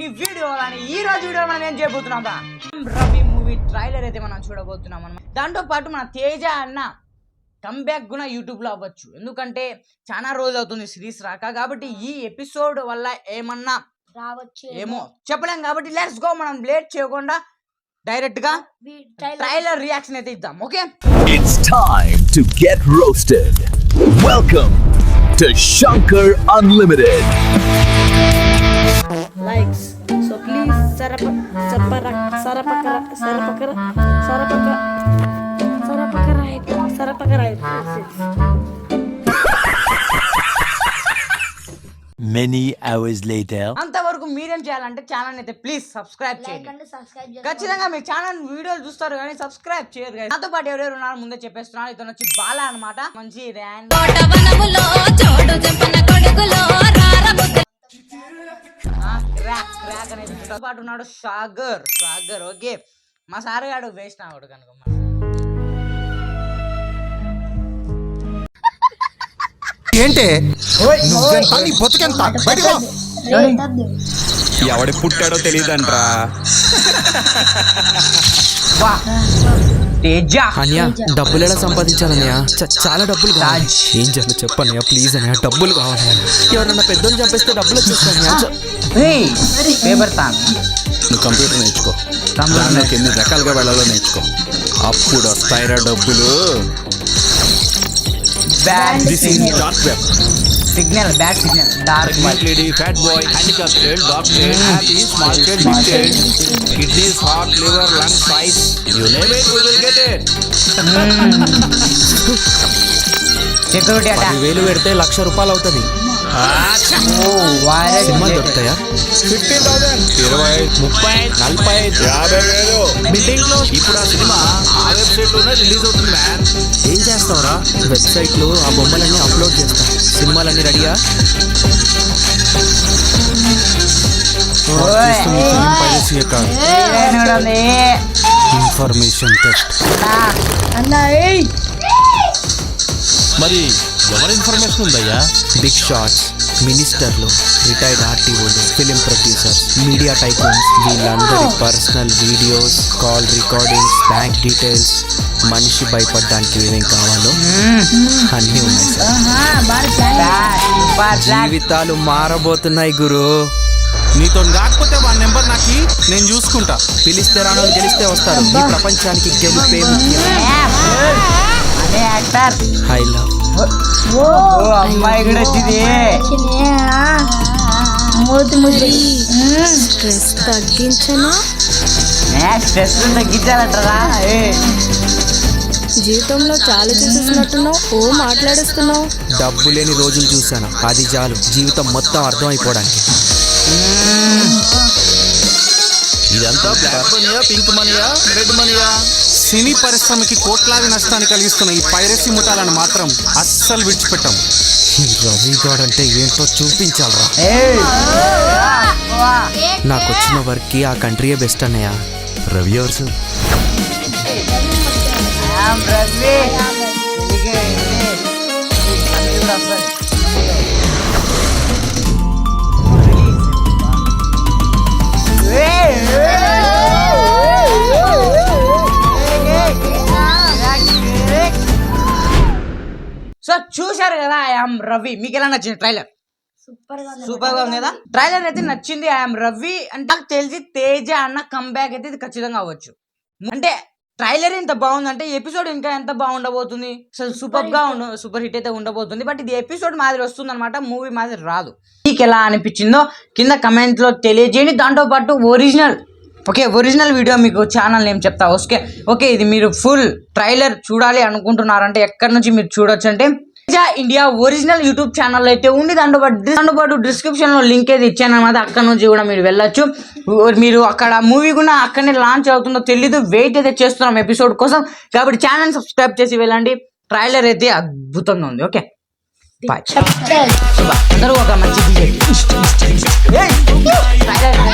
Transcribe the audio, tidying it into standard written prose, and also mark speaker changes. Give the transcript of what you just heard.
Speaker 1: కొన్ని వీడియోలని ఈ రోజు వీడియో మనం ఏం చేయబోతున్నాం రవి మూవీ ట్రైలర్ అయితే మనం చూడబోతున్నాం అన్నమాట. దాంతో పాటు మన తేజ అన్న కంబ్యాక్ కూడా యూట్యూబ్ లో అవ్వచ్చు, ఎందుకంటే చాలా రోజులు అవుతుంది సిరీస్ రాక. కాబట్టి ఈ ఎపిసోడ్ వల్ల ఏమన్నా
Speaker 2: రావచ్చు
Speaker 1: ఏమో చెప్పలేం. కాబట్టి లెట్స్ గో, మనం లేట్ చేయకుండా డైరెక్ట్ గా ట్రైలర్ రియాక్షన్ అయితే ఇద్దాం. Okay,
Speaker 3: it's time to get roasted. Welcome to Shankar unlimited.
Speaker 2: Likes so please సరపకర
Speaker 3: Many hours later.
Speaker 1: అంతవరకు మీరేం చేయాలంటే ఛానల్ అయితే ప్లీజ్ సబ్స్క్రైబ్ చేయండి. ఖచ్చితంగా మీ ఛానల్ వీడియోలు చూస్తారు కానీ సబ్స్క్రైబ్ చేయరు. నాతో పాటు ఎవరెవరు ఉన్నారు ముందే చెప్పేస్తున్నారు. ఇతను వచ్చి బాలా అన్నమాట, మంచి క్రాక్ అనేది పాటు ఉన్నాడు సాగర్. ఓకే, మా సార్ గాడు వేస్ట్ ఆవిడు కనుక
Speaker 4: ఏంటే బతుకెంత ఎవడి పుట్టాడో తెలియదంట్రా.
Speaker 5: అన్నయ్య డబ్బులు ఎలా సంపాదించాలన్నయ్య? చాలా డబ్బులు కావాలి. ఏం చేయాలో చెప్పన్నయ్య ప్లీజ్ అన్నయ్య, డబ్బులు కావాలి. ఎవరన్నా పెద్దోళ్ళు చంపేస్తే డబ్బులు వచ్చేస్తాయన్నయ్య.
Speaker 4: నువ్వు కంప్యూటర్ నేర్చుకో, దాంట్లోకి ఎన్ని రకాలుగా వెళ్ళాలో నేర్చుకో, అప్పుడు వస్తాయిరా డబ్బులు. This is dark web.
Speaker 1: Signal, bad signal, dark web.
Speaker 4: Lady, fat boy, handicapped child, dark child, happy, small child, big child, kidneys, heart, liver, lung, size, you name it, we will get it.
Speaker 1: Security attack.
Speaker 5: 10,000 పెడితే ₹1,00,000 అవుతుంది. Cinema దొరుకుతాయా?
Speaker 4: 15,000, 20, 30, 40, 50,000. Building లో ఇప్పుడు ఆ cinema ఆ website లోనే release అవుతుంది man.
Speaker 5: ఏం చేస్తావురా? వెబ్సైట్ లో ఆ బొమ్మలన్నీ అప్లోడ్ చేస్తా. సినిమాలన్నీ రెడీయా? Information test.
Speaker 4: మరి ఎవరి ఇన్ఫర్మేషన్ ఉందయ్యా?
Speaker 5: బిగ్ షాట్స్, మినిస్టర్లు, రిటైర్డ్ ఆర్టీఓలు, ఫిలిం ప్రొడ్యూసర్స్, మీడియా టైకూన్స్, వీళ్ళందరి personal videos, call recordings, bank details, మనిషి భయపడడానికి ఏమేం కావాలో అన్నీ ఉన్నాయి సార్. జీవితాలు మారబోతున్నాయి గురు.
Speaker 4: నీతో కాకపోతే వాడి నెంబర్ నాకు నేను చూసుకుంటా.
Speaker 5: పిలిస్తే రాను, గెలిస్తే వస్తారు. ఈ ప్రపంచానికి గెలిపే ముఖ్యం. I love.
Speaker 1: అమ్మాయి కూడా వచ్చింది.
Speaker 2: స్ట్రెస్ తగ్గించనా?
Speaker 1: స్ట్రెస్ తగ్గించాలంటారా?
Speaker 2: జీవితంలో చాలా చూసేసినట్టున్నావు, ఓ మాట్లాడేస్తున్నావు.
Speaker 5: డబ్బు లేని రోజులు చూసాను, అది చాలు జీవితం మొత్తం అర్థం అయిపోవడానికి.
Speaker 4: ఇదంతా బ్లాక్ మనీయా, పింక్ మనీయా, రెడ్ మనీయా? సినీ పరిశ్రమకి కోట్లాది నష్టాన్ని కలిగిస్తున్న ఈ పైరసీ ముఠాలను మాత్రం అస్సలు విడిచిపెట్టాం.
Speaker 5: ఈ రవి గాడ్ అంటే ఏంటో చూపించాలరా. నాకు వచ్చిన వర్క్కి ఆ కంట్రీయే బెస్ట్ అన్నయ్య. రవి ఎవరు సార్?
Speaker 1: సో చూశారు కదా ఐఎమ్ రవి. మీకు ఎలా నచ్చింది ట్రైలర్? సూపర్ గా ఉంది కదా ట్రైలర్ అయితే నచ్చింది. ఐఎమ్ రవి అంటే నాకు తెలిసి తేజ అన్న కంబ్యాక్ అయితే ఇది ఖచ్చితంగా అవ్వచ్చు. అంటే ట్రైలర్ ఇంత బాగుందంటే ఎపిసోడ్ ఇంకా ఎంత బాగుండబోతుంది. అసలు సూపర్ హిట్ అయితే ఉండబోతుంది. బట్ ఇది ఎపిసోడ్ మాదిరి వస్తుంది అనమాట, మూవీ మాదిరి రాదు. మీకు ఎలా అనిపించిందో కింద కమెంట్ లో తెలియజేయండి. దాంతో పాటు ఒరిజినల్ వీడియో మీకు ఛానల్ నేమ్ చెప్తా. ఓకే ఇది మీరు ఫుల్ ట్రైలర్ చూడాలి అనుకుంటున్నారంటే ఎక్కడి నుంచి మీరు చూడొచ్చు అంటే ఇండియా ఒరిజినల్ యూట్యూబ్ ఛానల్ అయితే ఉంది. దాంతో పాటు డిస్క్రిప్షన్ లో లింక్ అయితే ఇచ్చాను అనమాట. అక్కడ నుంచి కూడా మీరు వెళ్ళొచ్చు. మీరు అక్కడ మూవీ కూడా అక్కడనే లాంచ్ అవుతుందో తెలీదు, వెయిట్ అయితే చేస్తున్నాం ఎపిసోడ్ కోసం. కాబట్టి ఛానల్ సబ్స్క్రైబ్ చేసి వెళ్ళండి. ట్రైలర్ అయితే అద్భుతంగా ఉంది. Okay bye. అందరూ ఒక మంచి ట్రైలర్